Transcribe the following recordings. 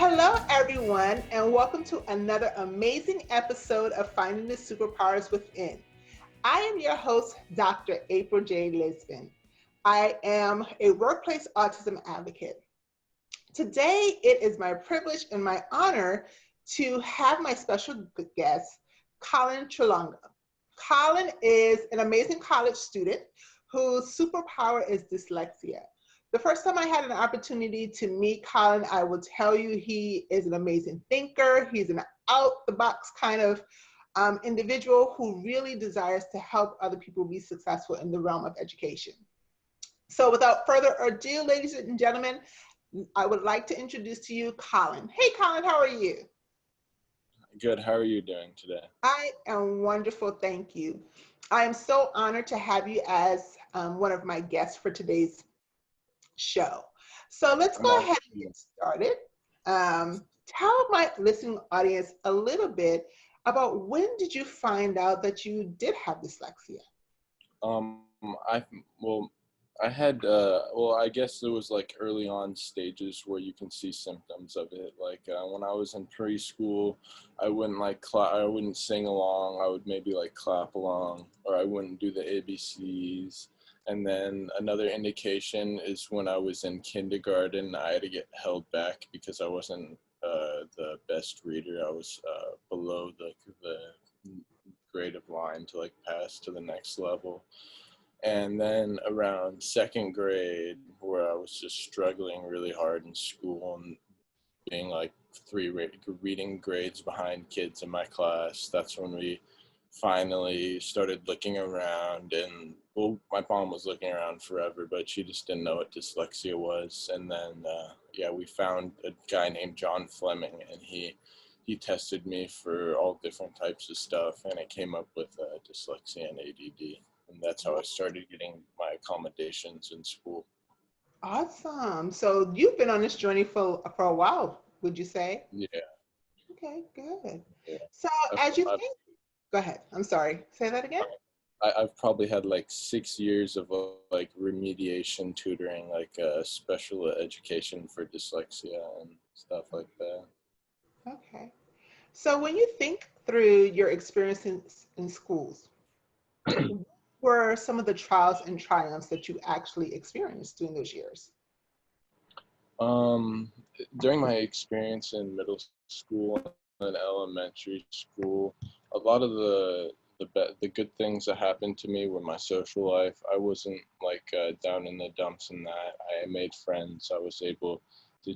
Hello, everyone, and welcome to another amazing episode of Finding the Superpowers Within. I am your host, Dr. April J. Lisbon. I am a workplace autism advocate. Today, it is my privilege and my honor to have my special guest, Colin Tralongo. Colin is an amazing college student whose superpower is dyslexia. The first time I had an opportunity to meet Colin, I will tell you he is an amazing thinker. He's an out the box kind of individual who really desires to help other people be successful in the realm of education. So without further ado, ladies and gentlemen, I would like to introduce to you Colin. Hey, Colin, how are you? Good. How are you doing today? I am wonderful, thank you. I am so honored to have you as one of my guests for today's show. So let's I'm go all ahead and get started. Tell my listening audience a little bit about when did you find out that you did have dyslexia? um I well I had I guess it was like early on stages where you can see symptoms of it. Like when I was in preschool, I wouldn't I wouldn't sing along. I would maybe like clap along, or I wouldn't do the ABCs. And then another indication is when I was in kindergarten, I had to get held back because I wasn't the best reader. I was below the grade of line to like pass to the next level. And then around second grade, where I was just struggling really hard in school and being like reading grades behind kids in my class, that's when we finally started looking around. And well, my mom was looking around forever, but she just didn't know what dyslexia was. And then we found a guy named John Fleming, and he tested me for all different types of stuff, and it came up with dyslexia and ADD. And that's how I started getting my accommodations in school. Awesome. So you've been on this journey for a while, would you say? Yeah, Okay, good. yeah. So I've, as you I've, think, go ahead. I'm sorry. Say that again. I've probably had like 6 years of like remediation tutoring, like special education for dyslexia and stuff like that. Okay. So when you think through your experiences in schools, what were some of the trials and triumphs that you actually experienced during those years? Um, During my experience in middle school and elementary school, a lot of the good things that happened to me were my social life. I wasn't like down in the dumps in that. I made friends. I was able to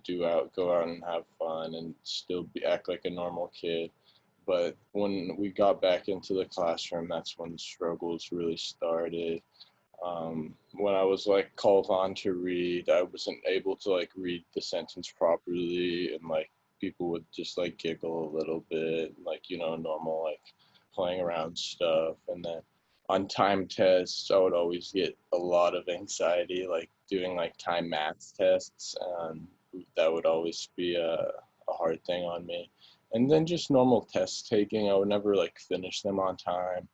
go out and have fun and still act like a normal kid. But when we got back into the classroom, that's when the struggles really started. When I was like called on to read, I wasn't able to like read the sentence properly, and like people would just like giggle a little bit, like normal like playing around stuff. And then on time tests, I would always get a lot of anxiety, like doing like time math tests, and that would always be a hard thing on me. And then just normal test taking, I would never like finish them on time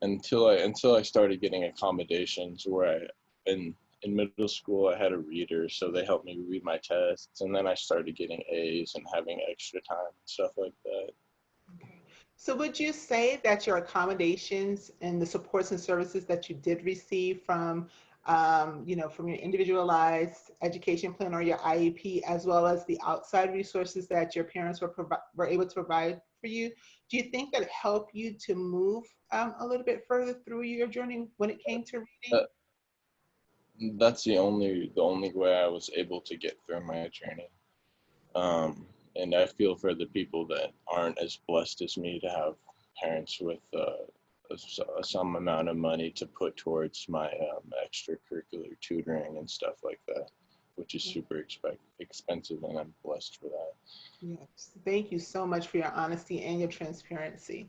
until I started getting accommodations where in middle school I had a reader, so they helped me read my tests, and then I started getting A's and having extra time and stuff like that. Okay. So would you say that your accommodations and the supports and services that you did receive from your individualized education plan or your IEP, as well as the outside resources that your parents were able to provide for you, do you think that helped you to move a little bit further through your journey when it came to reading? That, that's the only way I was able to get through my journey. And I feel for the people that aren't as blessed as me to have parents with some amount of money to put towards my extracurricular tutoring and stuff like that, which is super expensive, and I'm blessed for that. Yes, thank you so much for your honesty and your transparency.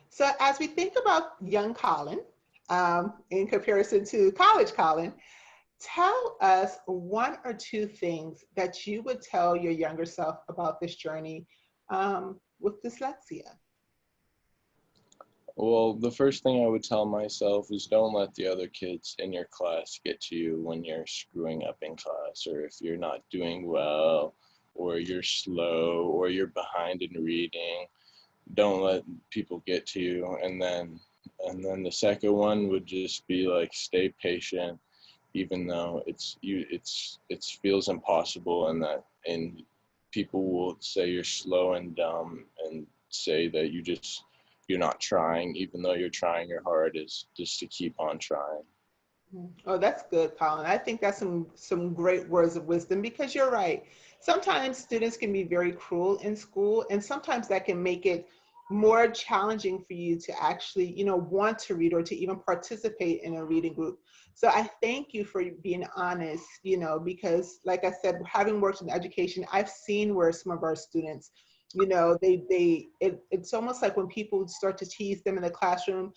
So as we think about young Colin, in comparison to college Colin, tell us one or two things that you would tell your younger self about this journey with dyslexia. Well, the first thing I would tell myself is don't let the other kids in your class get to you when you're screwing up in class, or if you're not doing well, or you're slow, or you're behind in reading. Don't let people get to you. And then the second one would just be like, stay patient, even though it feels impossible, and people will say you're slow and dumb, and say that you're not trying, even though you're trying your hardest, just to keep on trying. Oh, that's good, Colin. I think that's some great words of wisdom, because you're right. Sometimes students can be very cruel in school, and sometimes that can make it more challenging for you to actually, want to read or to even participate in a reading group. So I thank you for being honest, because like I said, having worked in education, I've seen where some of our students, it's almost like when people start to tease them in the classroom,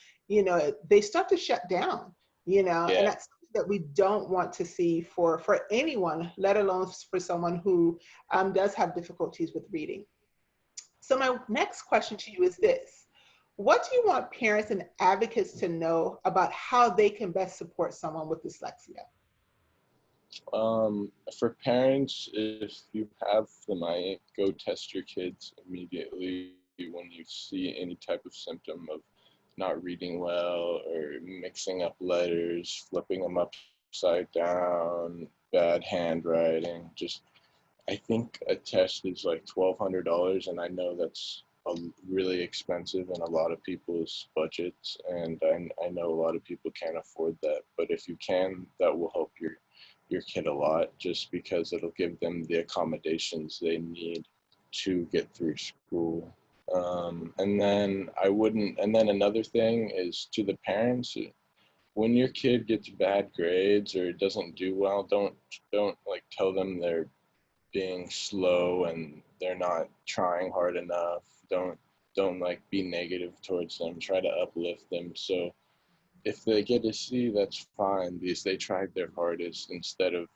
they start to shut down, and Yeah. that's something that we don't want to see for anyone, let alone for someone who does have difficulties with reading. So my next question to you is this: what do you want parents and advocates to know about how they can best support someone with dyslexia? For parents, if you have the money, go test your kids immediately when you see any type of symptom of not reading well, or mixing up letters, flipping them upside down, bad handwriting. Just, I think a test is like $1,200, and I know that's really expensive in a lot of people's budgets, and I know a lot of people can't afford that. But if you can, that will help your kid a lot, just because it'll give them the accommodations they need to get through school. And then another thing is, to the parents, when your kid gets bad grades or doesn't do well, don't like tell them they're being slow and they're not trying hard enough. Don't like be negative towards them. Try to uplift them. So if they get a C, that's fine, because they tried their hardest, instead of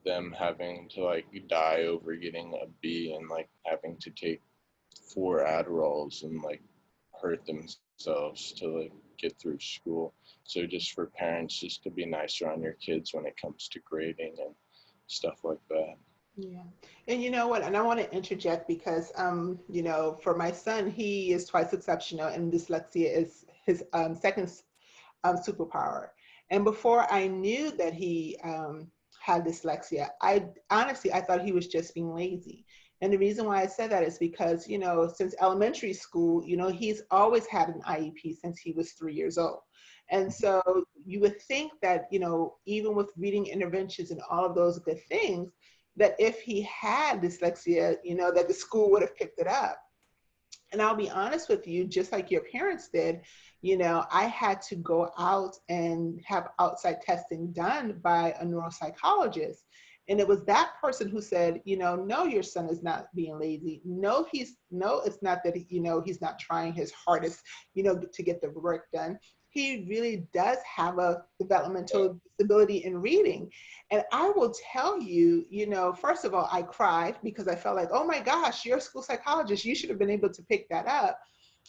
them having to like die over getting a B, and like having to take 4 Adderalls and like hurt themselves to like get through school. So just for parents, just to be nicer on your kids when it comes to grading and stuff like that. Yeah. And you know what? And I want to interject because, for my son, he is twice exceptional, and dyslexia is his second superpower. And before I knew that he had dyslexia, I thought he was just being lazy. And the reason why I said that is because, since elementary school, he's always had an IEP since he was 3 years old. And so you would think that, even with reading interventions and all of those good things, that if he had dyslexia, that the school would have picked it up. And I'll be honest with you, just like your parents did, I had to go out and have outside testing done by a neuropsychologist. And it was that person who said, no, your son is not being lazy. No, it's not that, he's not trying his hardest, to get the work done. He really does have a developmental disability in reading. And I will tell you, first of all, I cried because I felt like, oh my gosh, you're a school psychologist. You should have been able to pick that up.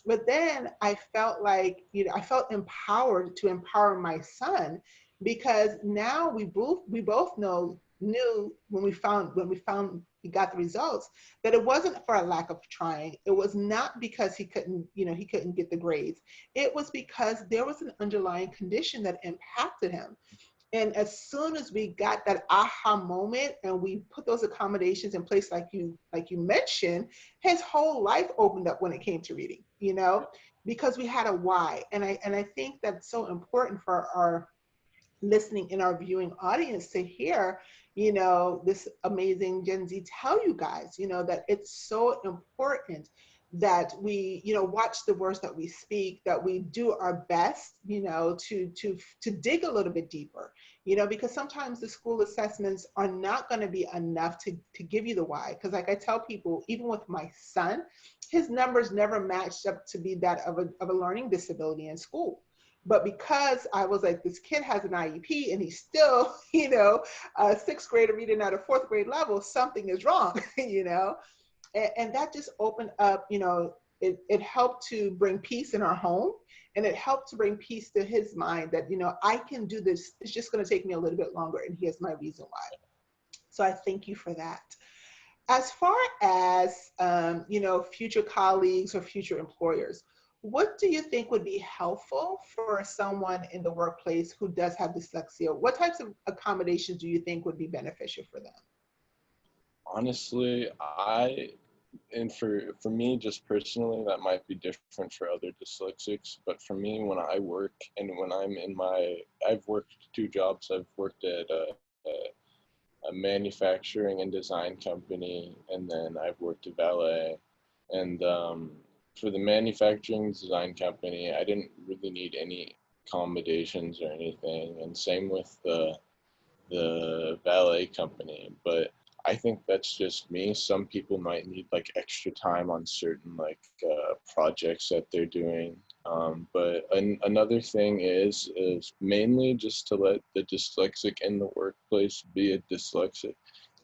But then I felt like, I felt empowered to empower my son, because now we both knew when we got the results, that it wasn't for a lack of trying. It was not because he couldn't get the grades. It was because there was an underlying condition that impacted him. And as soon as we got that aha moment and we put those accommodations in place, like you mentioned, his whole life opened up when it came to reading, because we had a why. And I think that's so important for our listening and our viewing audience to hear, this amazing Gen Z tell you guys, that it's so important that we, watch the words that we speak, that we do our best, to dig a little bit deeper, because sometimes the school assessments are not going to be enough to give you the why. Because like I tell people, even with my son, his numbers never matched up to be that of a learning disability in school. But because I was like, this kid has an IEP and he's still, a sixth grader reading at a fourth grade level, something is wrong, and that just opened up, it helped to bring peace in our home. And it helped to bring peace to his mind that, I can do this. It's just going to take me a little bit longer. And here's my reason why. So I thank you for that. as far as future colleagues or future employers, what do you think would be helpful for someone in the workplace who does have dyslexia? What types of accommodations do you think would be beneficial for them? Honestly, and for me, just personally, that might be different for other dyslexics. But for me, when I work and when I'm in I've worked two jobs. I've worked at a manufacturing and design company, and then I've worked at ballet. And for the manufacturing design company, I didn't really need any accommodations or anything. And same with the ballet company. But I think that's just me. Some people might need like extra time on certain projects that they're doing. But another thing is mainly just to let the dyslexic in the workplace be a dyslexic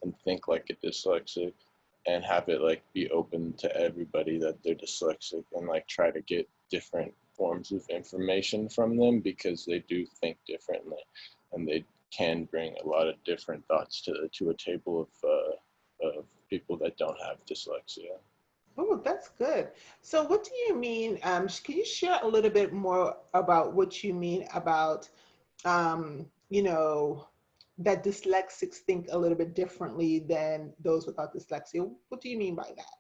and think like a dyslexic, and have it like be open to everybody that they're dyslexic, and like try to get different forms of information from them, because they do think differently and they can bring a lot of different thoughts to a table of people that don't have dyslexia. Oh, that's good. So, what do you mean? Can you share a little bit more about what you mean about, um, you know, that dyslexics think a little bit differently than those without dyslexia? What do you mean by that?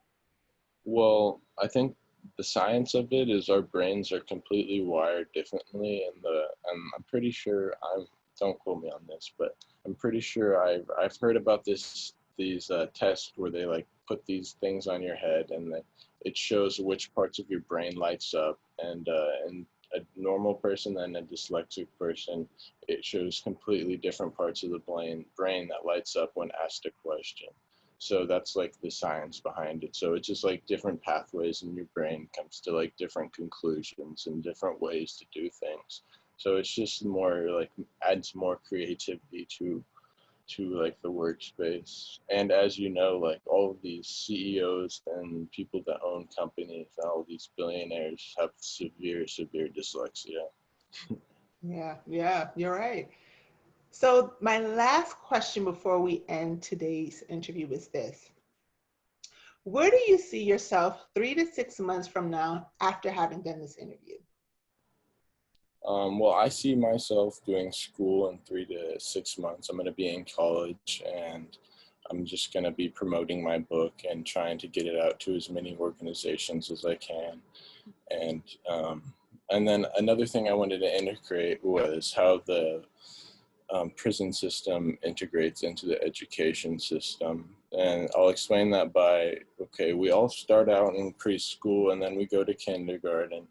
Well, I think the science of it is our brains are completely wired differently, and I'm pretty sure don't quote me on this, but I'm pretty sure I've heard about these tests where they like put these things on your head, and then it shows which parts of your brain lights up, and a normal person and a dyslexic person, it shows completely different parts of the brain that lights up when asked a question. So that's like the science behind it. So it's just like different pathways in your brain comes to like different conclusions and different ways to do things. So it's just more like adds more creativity to like the workspace. And as you know, like all of these CEOs and people that own companies and all these billionaires have severe dyslexia. Yeah, yeah, you're right. So, my last question before we end today's interview is this: where do you see yourself 3 to 6 months from now after having done this interview? Well, I see myself doing school in 3 to 6 months. I'm going to be in college, and I'm just going to be promoting my book and trying to get it out to as many organizations as I can. And and then another thing I wanted to integrate was how the prison system integrates into the education system. And I'll explain that by, okay, we all start out in preschool and then we go to kindergarten.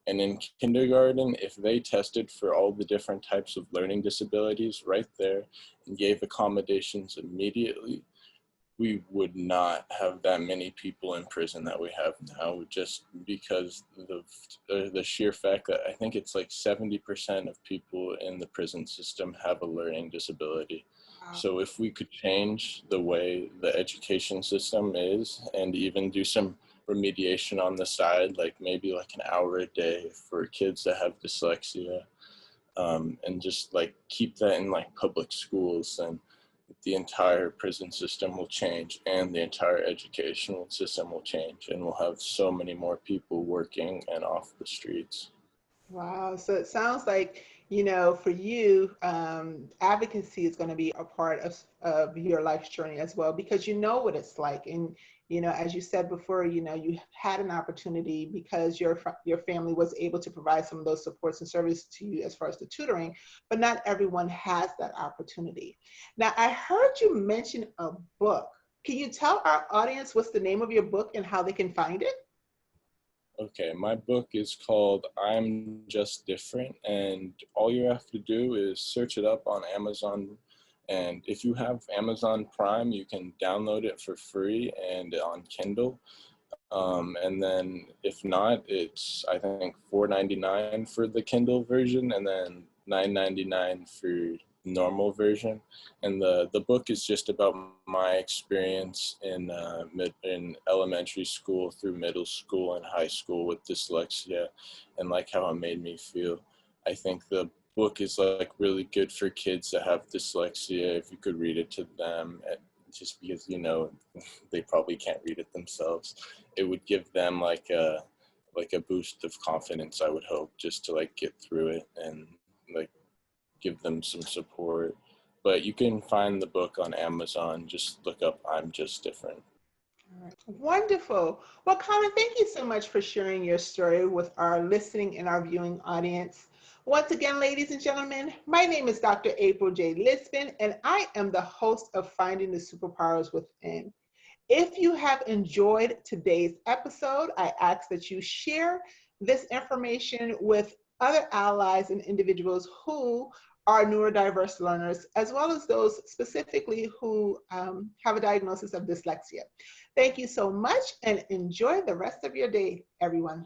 And in kindergarten, if they tested for all the different types of learning disabilities right there and gave accommodations immediately, we would not have that many people in prison that we have now, just because of the sheer fact that I think it's like 70% of people in the prison system have a learning disability. Wow. So if we could change the way the education system is and even do some remediation on the side, like maybe like an hour a day for kids that have dyslexia, and just like keep that in like public schools, and the entire prison system will change and the entire educational system will change, and we'll have so many more people working and off the streets. Wow. So it sounds like, for you, advocacy is going to be a part of your life's journey as well, because you know what it's like. And, as you said before, you had an opportunity because your family was able to provide some of those supports and services to you as far as the tutoring, but not everyone has that opportunity. Now, I heard you mention a book. Can you tell our audience what's the name of your book and how they can find it? Okay, my book is called I'm Just Different, and all you have to do is search it up on Amazon. And if you have Amazon Prime, you can download it for free and on Kindle. And then if not, it's I think $4.99 for the Kindle version, and then $9.99 for normal version. And the book is just about my experience in elementary school through middle school and high school with dyslexia, and like how it made me feel. I think the book is like really good for kids that have dyslexia if you could read it to them. just because, you know, they probably can't read it themselves. It would give them like a boost of confidence, I would hope, just to like get through it and like give them some support. But you can find the book on Amazon. Just look up I'm Just Different. All right. Wonderful. Well, Colin, thank you so much for sharing your story with our listening and our viewing audience. Once again, ladies and gentlemen, my name is Dr. April J. Lisbon, and I am the host of Finding the Superpowers Within. If you have enjoyed today's episode, I ask that you share this information with other allies and individuals who are neurodiverse learners, as well as those specifically who have a diagnosis of dyslexia. Thank you so much and enjoy the rest of your day, everyone.